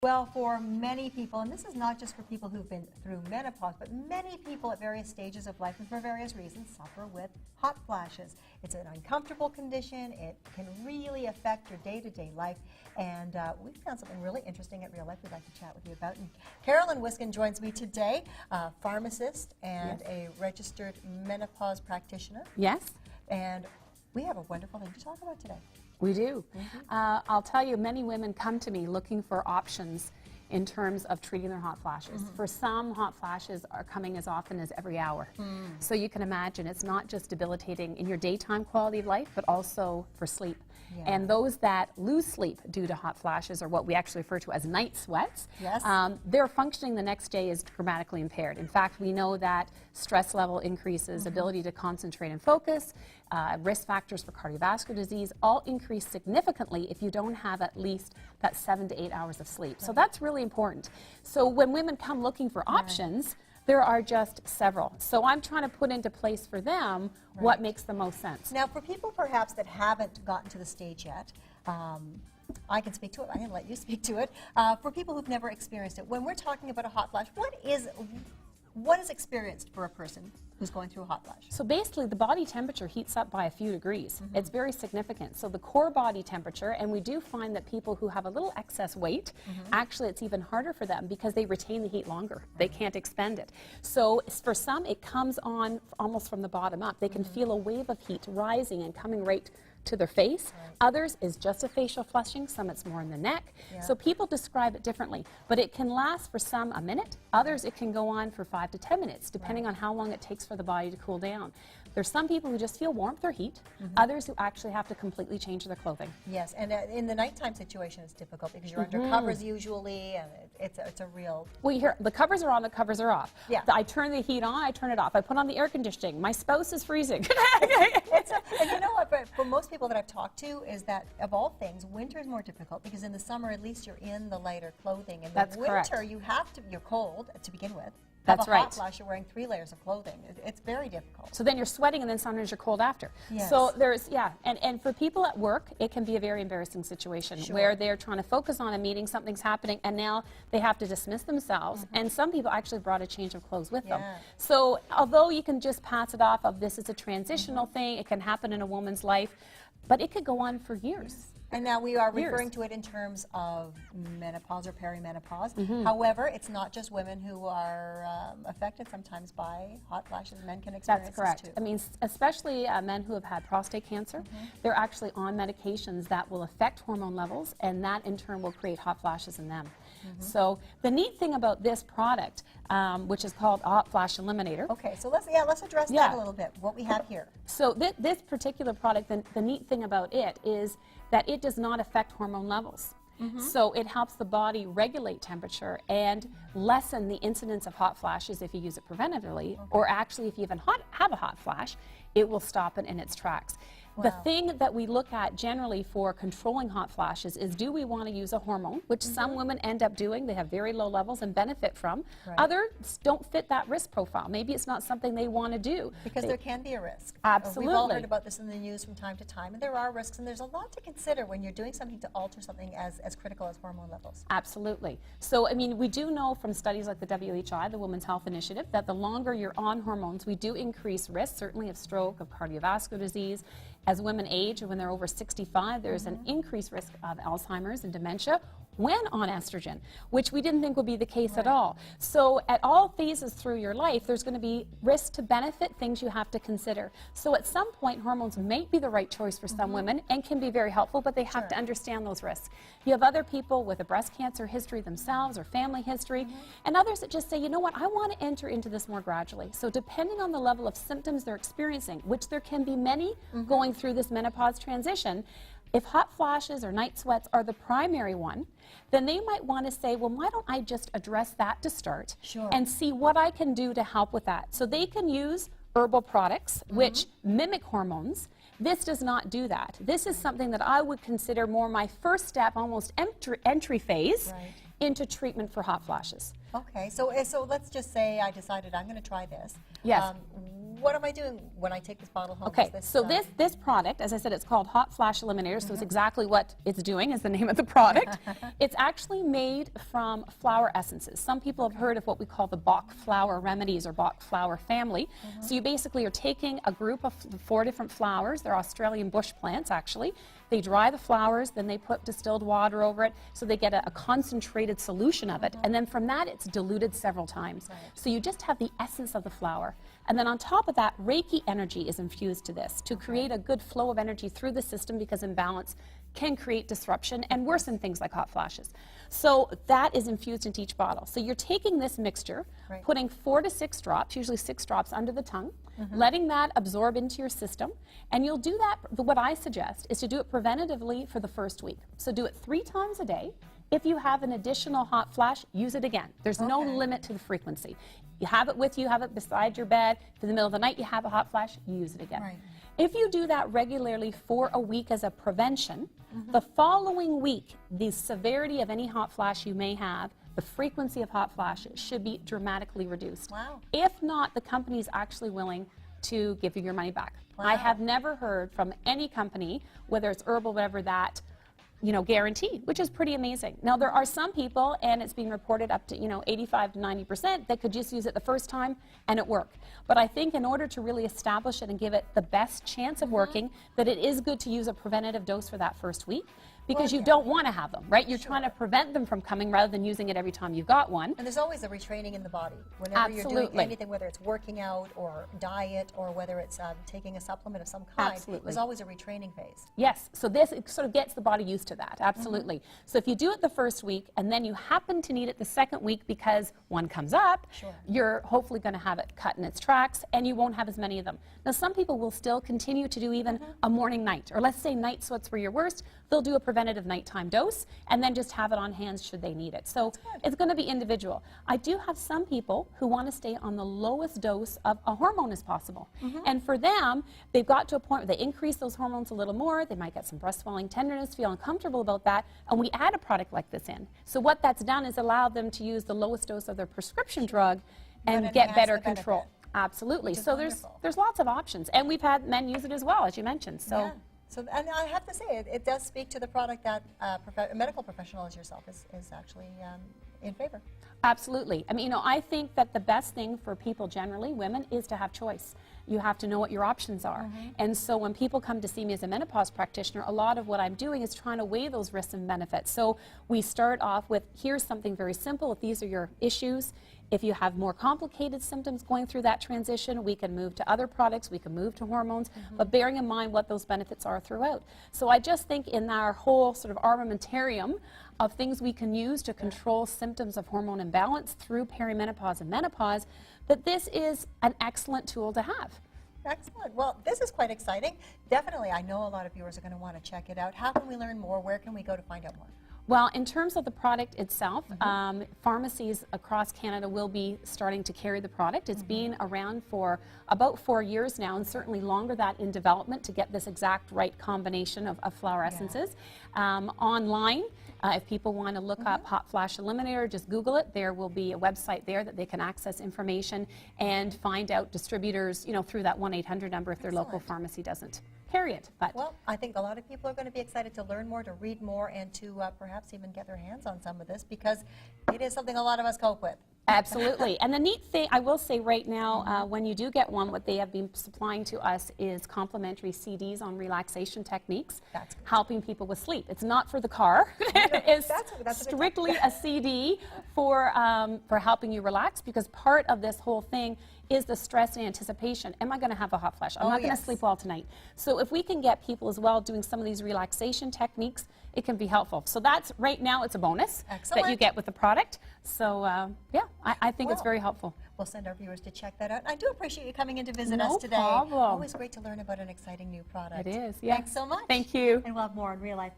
Well, for many people, and this is not just for people who've been through menopause, but many people at various stages of life and for various reasons suffer with hot flashes. It's an uncomfortable condition. It can really affect your day-to-day life. And we found something really interesting at Real Life we'd like to chat with you about. And Carolyn Wiskin joins me today, a pharmacist and a registered menopause practitioner. Yes. And we have a wonderful thing to talk about today. We do. I'll tell you, many women come to me looking for options in terms of treating their hot flashes. For some, hot flashes are coming as often as every hour. So you can imagine it's not just debilitating in your daytime quality of life, but also for sleep. And those that lose sleep due to hot flashes, or what we actually refer to as night sweats, their functioning the next day is dramatically impaired. In fact, we know that stress level increases, ability to concentrate and focus, risk factors for cardiovascular disease all increase significantly if you don't have at least that 7 to 8 hours of sleep. So that's really important. So when women come looking for options, there are just several. So I'm trying to put into place for them what makes the most sense. Now, for people perhaps that haven't gotten to the stage yet, I can speak to it. I'm going to let you speak to it. For people who've never experienced it, when we're talking about a hot flash, what is experienced for a person who's going through a hot flash? So basically, the body temperature heats up by a few degrees. It's very significant. So the core body temperature, and we do find that people who have a little excess weight, actually it's even harder for them because they retain the heat longer. They can't expend it. So for some, it comes on almost from the bottom up. They can feel a wave of heat rising and coming right to their face. Others is just a facial flushing, some it's more in the neck. So people describe it differently, but it can last for some a minute, others it can go on for 5 to 10 minutes, depending on how long it takes for the body to cool down. There's some people who just feel warmth or heat, others who actually have to completely change their clothing. Yes, and in the nighttime situation it's difficult because you're under covers usually, and it's a real... Well, you hear, the covers are on, the covers are off. I turn the heat on, I turn it off. I put on the air conditioning. My spouse is freezing. And you know what, but for most people that I've talked to is that, of all things, winter is more difficult because in the summer at least you're in the lighter clothing. And in winter you're cold to begin with. That's right. Hot flash, you're wearing 3 layers of clothing. It's very difficult. So then you're sweating and then sometimes you're cold after. So there's, and for people at work, it can be a very embarrassing situation where they're trying to focus on a meeting, something's happening, and now they have to dismiss themselves. And some people actually brought a change of clothes with them. So although you can just pass it off of this is a transitional thing, it can happen in a woman's life, but it could go on for years. And now we are referring to it in terms of menopause or perimenopause. However, it's not just women who are affected sometimes by hot flashes. Men can experience That's correct. this too. I mean, especially men who have had prostate cancer, they're actually on medications that will affect hormone levels, and that in turn will create hot flashes in them. So the neat thing about this product, which is called Hot Flash Eliminator. Okay, so let's address that a little bit, what we have here. So this particular product, the neat thing about it is that it does not affect hormone levels. So it helps the body regulate temperature and lessen the incidence of hot flashes if you use it preventively, or actually if you even have a hot flash, it will stop it in its tracks. The thing that we look at generally for controlling hot flashes is, do we want to use a hormone, which some women end up doing, they have very low levels and benefit from. Others don't fit that risk profile. Maybe it's not something they want to do. Because there can be a risk. Absolutely. We've all heard about this in the news from time to time, and there are risks, and there's a lot to consider when you're doing something to alter something as critical as hormone levels. Absolutely. So, I mean, we do know from studies like the WHI, the Women's Health Initiative, that the longer you're on hormones, we do increase risk, certainly of stroke, of cardiovascular disease. As women age, when they're over 65, there's an increased risk of Alzheimer's and dementia when on estrogen, which we didn't think would be the case at all. So at all phases through your life, there's going to be risk to benefit, things you have to consider. So at some point, hormones may be the right choice for some women and can be very helpful, but they have to understand those risks. You have other people with a breast cancer history themselves or family history, and others that just say, you know what, I want to enter into this more gradually. So depending on the level of symptoms they're experiencing, which there can be many going through this menopause transition, if hot flashes or night sweats are the primary one, then they might want to say, well, why don't I just address that to start and see what I can do to help with that. So they can use herbal products, which mimic hormones. This does not do that. This is something that I would consider more my first step, almost entry phase into treatment for hot flashes. Okay, so let's just say I decided I'm going to try this. Yes. what am I doing when I take this bottle home? Okay, Is so this product, as I said, it's called Hot Flash Eliminator, so it's exactly what it's doing is the name of the product. It's actually made from flower essences. Some people have heard of what we call the Bach flower remedies or Bach flower family. So you basically are taking a group of 4 different flowers. They're Australian bush plants, actually. They dry the flowers, then they put distilled water over it, so they get a concentrated solution of it. And then from that, it's diluted several times. So you just have the essence of the flower. And then on top of that, Reiki energy is infused to this to create a good flow of energy through the system, because imbalance can create disruption and worsen things like hot flashes. So that is infused into each bottle. So you're taking this mixture, putting 4 to 6 drops, usually 6 drops under the tongue, letting that absorb into your system, and you'll do that. What I suggest is to do it preventatively for the first week. So do it 3 times a day. If you have an additional hot flash, use it again. There's no limit to the frequency. You have it with you, have it beside your bed. If in the middle of the night you have a hot flash, use it again. If you do that regularly for a week as a prevention, the following week, the severity of any hot flash you may have, the frequency of hot flashes should be dramatically reduced. If not, the company is actually willing to give you your money back. I have never heard from any company, whether it's herbal, whatever, that guaranteed, which is pretty amazing. Now, there are some people, and it's being reported up to 85 to 90%, that could just use it the first time and it worked. But I think in order to really establish it and give it the best chance of working, that it is good to use a preventative dose for that first week, because you don't want to have them, right? You're trying to prevent them from coming rather than using it every time you've got one. And there's always a retraining in the body. Whenever you're doing anything, whether it's working out or diet or whether it's taking a supplement of some kind, there's always a retraining phase. Yes, so this sort of gets the body used to that, absolutely. So if you do it the first week and then you happen to need it the second week because one comes up, you're hopefully going to have it cut in its tracks and you won't have as many of them. Now, some people will still continue to do even a morning night, or let's say night sweats were your worst, they'll do a preventative nighttime dose and then just have it on hand should they need it. So it's going to be individual. I do have some people who want to stay on the lowest dose of a hormone as possible. And for them, they've got to a point where they increase those hormones a little more, they might get some breast swelling, tenderness, feel uncomfortable about that, and we add a product like this in. So what that's done is allowed them to use the lowest dose of their prescription drug and get better control. Absolutely. So there's lots of options, and we've had men use it as well, as you mentioned. So. So, and I have to say, it does speak to the product that a medical professional as yourself is actually in favor. Absolutely. I mean, I think that the best thing for people generally, women, is to have choice. You have to know what your options are. And so when people come to see me as a menopause practitioner, a lot of what I'm doing is trying to weigh those risks and benefits. So we start off with, here's something very simple. If these are your issues, if you have more complicated symptoms going through that transition, we can move to other products, we can move to hormones, but bearing in mind what those benefits are throughout. So I just think in our whole sort of armamentarium of things we can use to control symptoms of hormone imbalance through perimenopause and menopause, that this is an excellent tool to have. Excellent. Well, this is quite exciting. Definitely, I know a lot of viewers are going to want to check it out. How can we learn more? Where can we go to find out more? Well, in terms of the product itself, pharmacies across Canada will be starting to carry the product. It's been around for about 4 years now, and certainly longer that in development to get this exact right combination of flower essences. Online, if people want to look up Hot Flash Eliminator, just Google it. There will be a website there that they can access information and find out distributors, through that 1-800 number if their local pharmacy doesn't carry it. But well, I think a lot of people are going to be excited to learn more, to read more, and to perhaps even get their hands on some of this, because it is something a lot of us cope with. Absolutely. And the neat thing, I will say right now, when you do get one, what they have been supplying to us is complimentary CDs on relaxation techniques, helping people with sleep. It's not for the car. It's strictly a CD for helping you relax, because part of this whole thing is the stress and anticipation. Am I going to have a hot flash? I'm not going to sleep well tonight. So if we can get people as well doing some of these relaxation techniques, it can be helpful. So that's, right now, it's a bonus that you get with the product. So yeah, I think it's very helpful. We'll send our viewers to check that out. I do appreciate you coming in to visit us today. No problem. Always great to learn about an exciting new product. It is, yes. Thanks so much. Thank you. And we'll have more on Real Life.